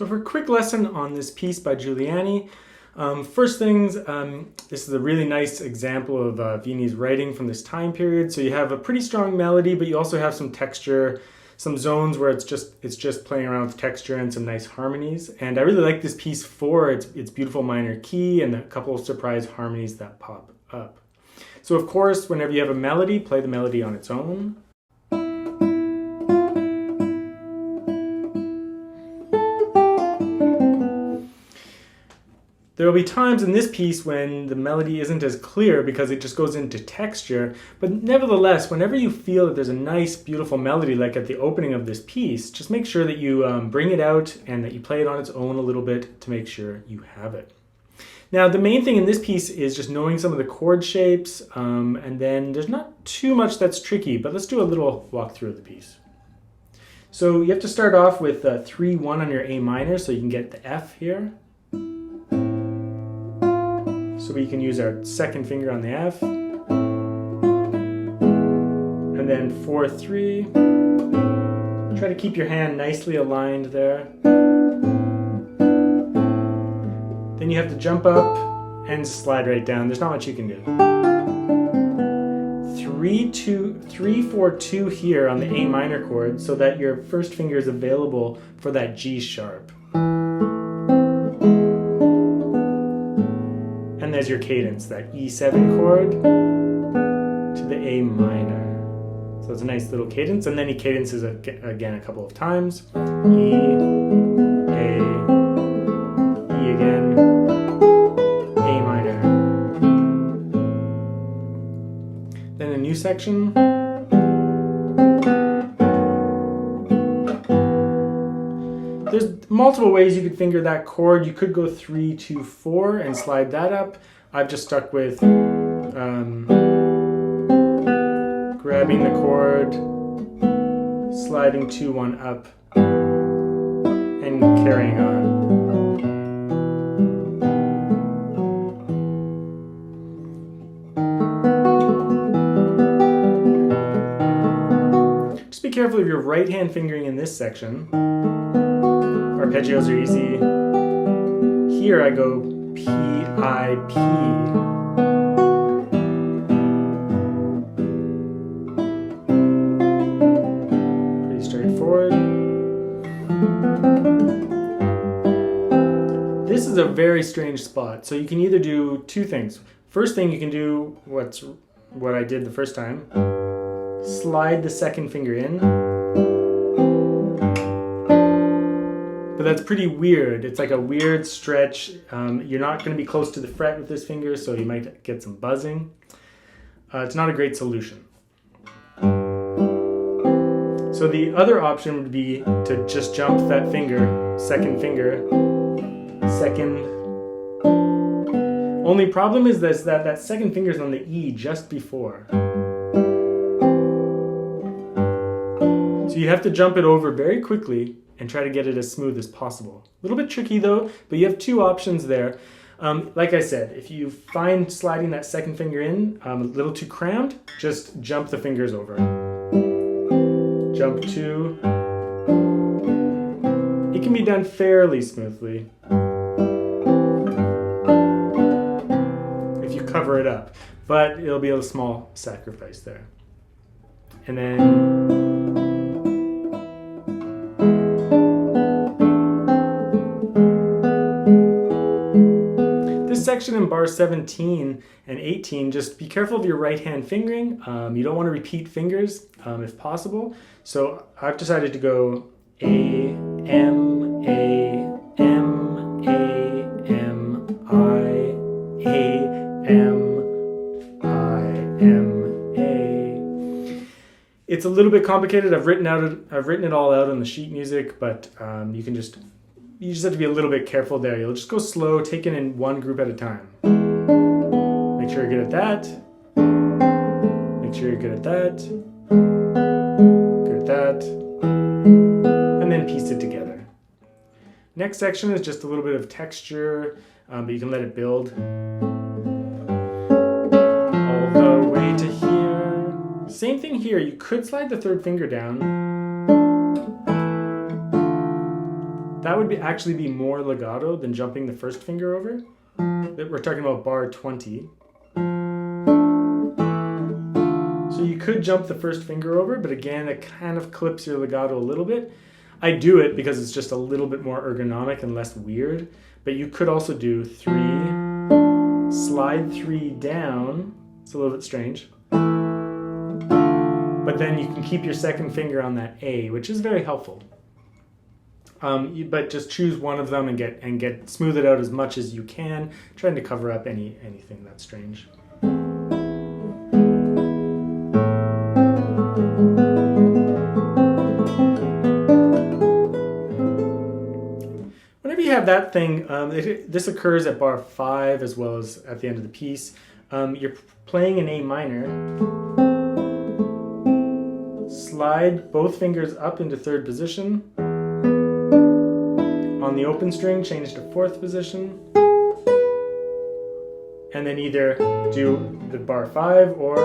So for a quick lesson on this piece by Giuliani, first things, this is a really nice example of Viennese writing from this time period. So you have a pretty strong melody, but you also have some texture, some zones where it's just playing around with texture and some nice harmonies. And I really like this piece for its beautiful minor key and a couple of surprise harmonies that pop up. So of course, whenever you have a melody, play the melody on its own. There will be times in this piece when the melody isn't as clear because it just goes into texture, but nevertheless, whenever you feel that there's a nice, beautiful melody like at the opening of this piece, just make sure that you bring it out and that you play it on its own a little bit to make sure you have it. Now, the main thing in this piece is just knowing some of the chord shapes, and then there's not too much that's tricky, but let's do a little walkthrough of the piece. So you have to start off with 3-1 on your A minor, so you can get the F here. So we can use our second finger on the F. And then 4-3. Try to keep your hand nicely aligned there. Then you have to jump up and slide right down. There's not much you can do. 3-4-2 here on the A minor chord so that your first finger is available for that G sharp. And there's your cadence, that E7 chord to the A minor. So it's a nice little cadence, and then he cadences again a couple of times. E, A, E again, A minor. Then a new section. There's multiple ways you could finger that chord. You could go 3-2-4 and slide that up. I've just stuck with grabbing the chord, sliding 2-1 up, and carrying on. Just be careful of your right hand fingering in this section. Arpeggios are easy. Here I go P, I, P. Pretty straightforward. This is a very strange spot. So you can either do two things. First thing you can do, what I did the first time, slide the second finger in. But that's pretty weird. It's like a weird stretch. You're not going to be close to the fret with this finger, so you might get some buzzing. It's not a great solution. So the other option would be to just jump that finger, second finger, second. Only problem is this, that second finger is on the E just before. So you have to jump it over very quickly and try to get it as smooth as possible. A little bit tricky though, but you have two options there. Like I said, if you find sliding that second finger in a little too crammed, just jump the fingers over. Jump 2. It can be done fairly smoothly if you cover it up, but it'll be a small sacrifice there. And then section in bar 17 and 18, just be careful of your right hand fingering. You don't want to repeat fingers if possible. So I've decided to go A, M, A, M, A, M, I, A, M, I, M, A. It's a little bit complicated. I've written it all out on the sheet music, but you just have to be a little bit careful there. You'll just go slow, take it in one group at a time. Make sure you're good at that. Make sure you're good at that. Good at that. And then piece it together. Next section is just a little bit of texture, but you can let it build. All the way to here. Same thing here. You could slide the third finger down. that would actually be more legato than jumping the first finger over. We're talking about bar 20. So you could jump the first finger over, but again, it kind of clips your legato a little bit. I do it because it's just a little bit more ergonomic and less weird, but you could also do 3, slide 3 down. It's a little bit strange. But then you can keep your second finger on that A, which is very helpful. But just choose one of them and smooth it out as much as you can, trying to cover up anything that's strange. Whenever you have that thing, this occurs at bar 5 as well as at the end of the piece. You're playing an A minor. Slide both fingers up into 3rd position. On the open string, change to 4th position. And then either do the bar 5 or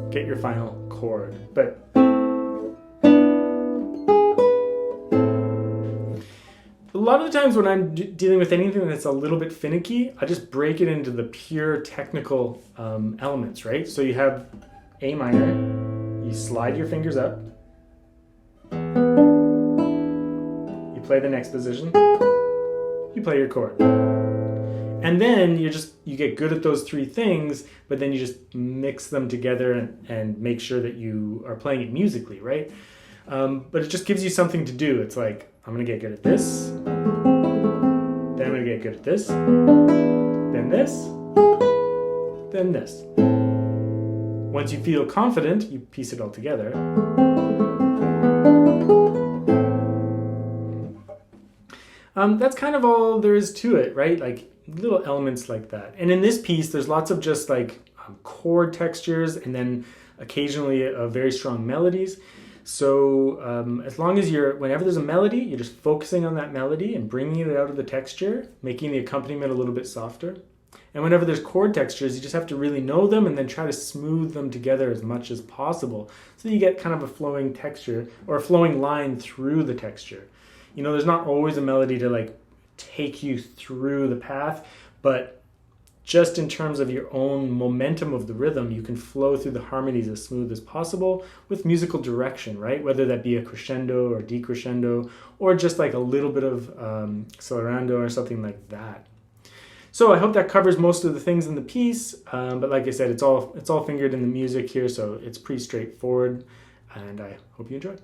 get your final chord. But a lot of the times when I'm dealing with anything that's a little bit finicky, I just break it into the pure technical elements, right? So you have A minor, you slide your fingers up, you play the next position, you play your chord. And then you get good at those 3 things, but then you just mix them together and make sure that you are playing it musically, right? But it just gives you something to do. It's like, I'm going to get good at this, then I'm going to get good at this, then this, then this. Once you feel confident, you piece it all together. That's kind of all there is to it, right? Like little elements like that. And in this piece, there's lots of just like chord textures and then occasionally very strong melodies. So as long as whenever there's a melody, you're just focusing on that melody and bringing it out of the texture, making the accompaniment a little bit softer. And whenever there's chord textures, you just have to really know them and then try to smooth them together as much as possible. So you get kind of a flowing texture or a flowing line through the texture. You know, there's not always a melody to like take you through the path, but just in terms of your own momentum of the rhythm, you can flow through the harmonies as smooth as possible with musical direction, right? Whether that be a crescendo or decrescendo, or just like a little bit of accelerando or something like that. So I hope that covers most of the things in the piece, but like I said, it's all fingered in the music here, so it's pretty straightforward, and I hope you enjoy.